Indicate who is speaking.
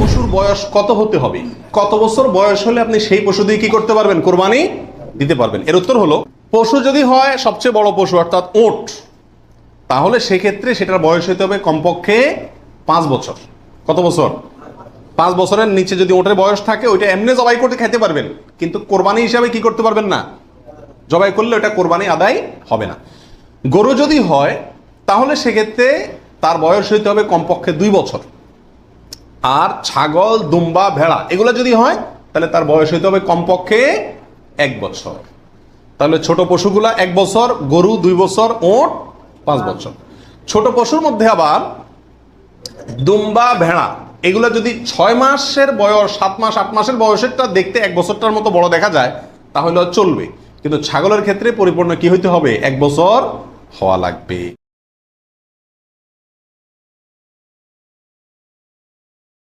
Speaker 1: পশুর বয়স কত হতে হবে, কত বছর বয়স হলে আপনি সেই পশু দিয়ে কি করতে পারবেন, কোরবানি দিতে পারবেন? এর উত্তর হলো, পশু যদি হয় সবচেয়ে বড় পশু অর্থাৎ উট, তাহলে সেক্ষেত্রে সেটার বয়স হতে হবে কমপক্ষে 5 বছর। কত বছর? 5 বছরের নিচে যদি ওটের বয়স থাকে ওইটা এমনি জবাই করতে খাইতে পারবেন, কিন্তু কোরবানি হিসাবে কি করতে পারবেন না, জবাই করলে ওটা কোরবানি আদায় হবে না। গরু যদি হয় তাহলে সেক্ষেত্রে তার বয়স হইতে হবে কমপক্ষে 2 বছর। আর ছাগল, দুম্বা, ভেড়া এগুলো যদি হয় তাহলে তার বয়স হইতে হবে কমপক্ষে 1 বছর। তাহলে ছোট পশুগুলা 1 বছর, গরু 2 বছর, ওট 5 বছর। ছোট পশুর মধ্যে আবার দুম্বা, ভেড়া এগুলো যদি 6 মাসের বয়স, 7 মাস, 8 মাসের বয়সেরটা দেখতে 1 বছরটার মতো বড় দেখা যায় তাহলে চলবে, কিন্তু ছাগলের ক্ষেত্রে পরিপূর্ণ কি হইতে হবে, 1 বছর হওয়া লাগবে।